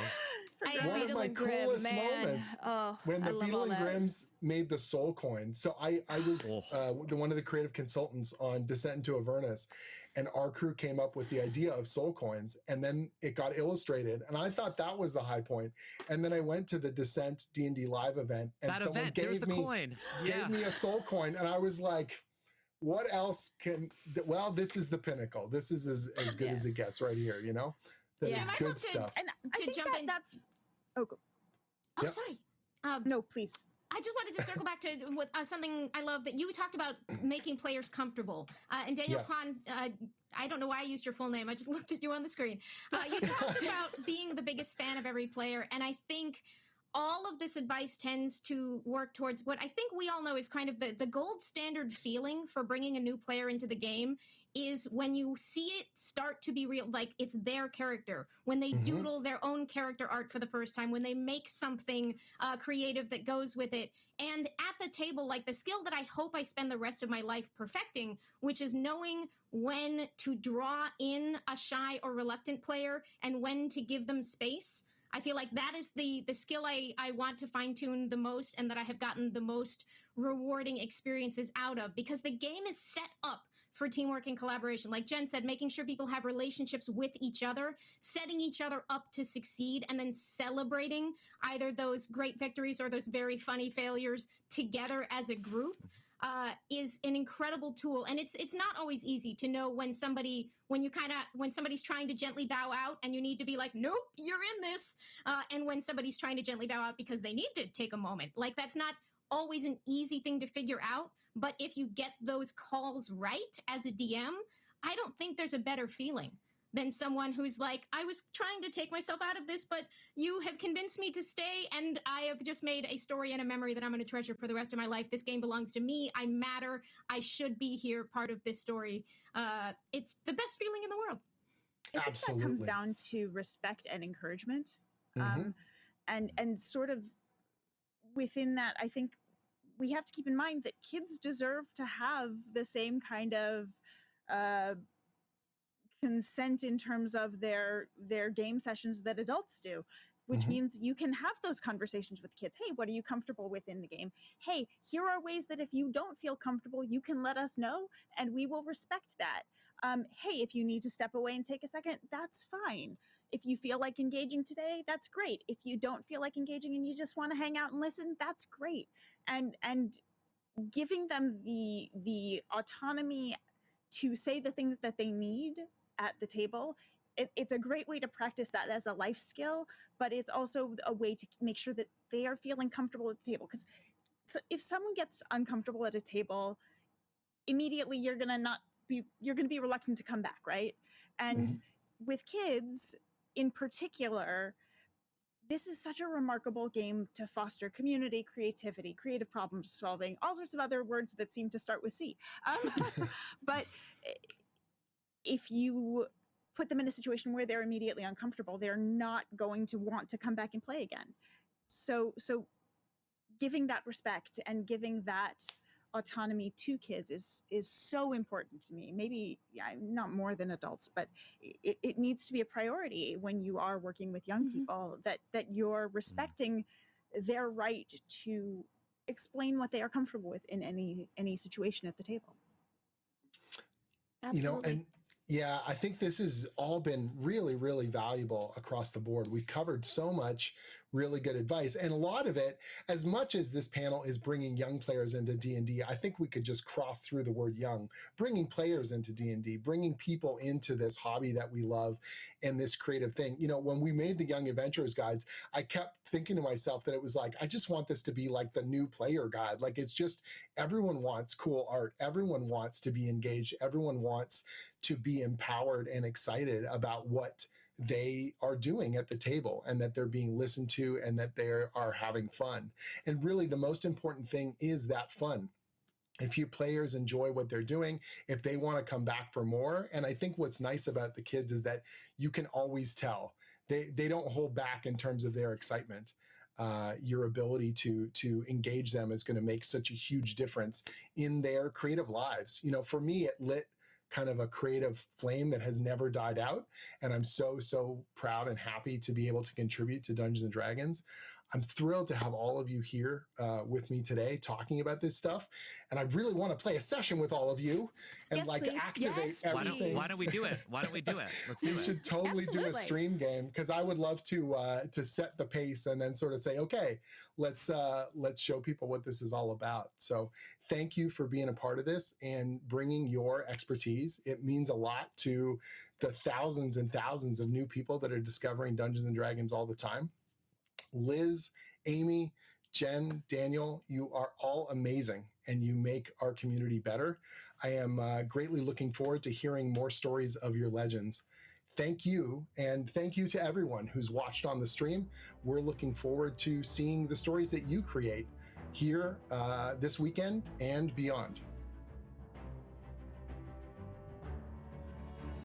One of Beetle my and Grimm, coolest man. moments Oh, when I the love Beetle all and that. Grimm's made the soul coin. So I was one of the creative consultants on Descent into Avernus, and our crew came up with the idea of soul coins, and then it got illustrated, and I thought that was the high point. And then I went to the Descent D&D live event, and That someone event, there's the coin. Yeah. gave me a soul coin, and I was like, what else well, this is the pinnacle. This is as good as it gets right here, That Yeah. is Jim, I'd good love to- stuff. And I To think jump in- that's... Oh, go. Oh, Yep. sorry. No, please. I just wanted to circle back to something I love that you talked about, making players comfortable. And Daniel Yes. Kwan, I don't know why I used your full name. I just looked at you on the screen. You talked about being the biggest fan of every player. And I think all of this advice tends to work towards what I think we all know is kind of the gold standard feeling for bringing a new player into the game, is when you see it start to be real, like it's their character, when they doodle their own character art for the first time, when they make something creative that goes with it. And at the table, like the skill that I hope I spend the rest of my life perfecting, which is knowing when to draw in a shy or reluctant player and when to give them space. I feel like that is the skill I want to fine tune the most, and that I have gotten the most rewarding experiences out of, because the game is set up for teamwork and collaboration. Like Jen said, making sure people have relationships with each other, setting each other up to succeed, and then celebrating either those great victories or those very funny failures together as a group is an incredible tool. And it's not always easy to know when somebody's trying to gently bow out and you need to be like, nope, you're in this. And when somebody's trying to gently bow out because they need to take a moment. Like, that's not always an easy thing to figure out. But if you get those calls right as a DM, I don't think there's a better feeling than someone who's like, I was trying to take myself out of this, but you have convinced me to stay, and I have just made a story and a memory that I'm going to treasure for the rest of my life. This game belongs to me. I matter. I should be here, part of this story. It's the best feeling in the world. I think Absolutely. that comes down to respect and encouragement. And sort of within that, I think we have to keep in mind that kids deserve to have the same kind of consent in terms of their game sessions that adults do. which Mhm. means you can have those conversations with kids. Hey, what are you comfortable with in the game? Hey, here are ways that if you don't feel comfortable, you can let us know and we will respect that. Hey, if you need to step away and take a second, that's fine. If you feel like engaging today, that's great. If you don't feel like engaging and you just want to hang out and listen, that's great. And giving them the autonomy to say the things that they need at the table, it's a great way to practice that as a life skill, but it's also a way to make sure that they are feeling comfortable at the table. Because if someone gets uncomfortable at a table, immediately you're gonna be reluctant to come back, right? And with kids in particular, this is such a remarkable game to foster community, creativity, creative problem solving, all sorts of other words that seem to start with C. But if you put them in a situation where they're immediately uncomfortable, they're not going to want to come back and play again. So giving that respect and giving that autonomy to kids is so important to me. Maybe not more than adults, but it needs to be a priority when you are working with young people, that you're respecting their right to explain what they are comfortable with in any situation at the table. Absolutely. And yeah, I think this has all been really, really valuable across the board. We've covered so much really good advice, and a lot of it, as much as this panel is bringing young players into D&D, I think we could just cross through the word young, bringing players into D&D, bringing people into this hobby that we love and this creative thing. When we made the Young Adventurers guides, I kept thinking to myself that it was like, I just want this to be like the new player guide. Like, it's just, everyone wants cool art. Everyone wants to be engaged. Everyone wants to be empowered and excited about what they are doing at the table, and that they're being listened to, and that they are having fun. And really, the most important thing is that fun. If you players enjoy what they're doing, if they want to come back for more. And I think what's nice about the kids is that you can always tell. They don't hold back in terms of their excitement. Your ability to engage them is going to make such a huge difference in their creative lives. For me, it lit kind of a creative flame that has never died out. And I'm so proud and happy to be able to contribute to Dungeons and Dragons. I'm thrilled to have all of you here with me today talking about this stuff. And I really want to play a session with all of you and Yes, please. activate Yes, everything. Why don't we do it? Let's do We it. should totally do a Absolutely. stream game, because I would love to set the pace and then sort of say, okay, let's show people what this is all about. So thank you for being a part of this and bringing your expertise. It means a lot to the thousands and thousands of new people that are discovering Dungeons and Dragons all the time. Liz, Amy, Jen, Daniel, you are all amazing, and you make our community better. I am greatly looking forward to hearing more stories of your legends. Thank you, and thank you to everyone who's watched on the stream. We're looking forward to seeing the stories that you create here this weekend and beyond.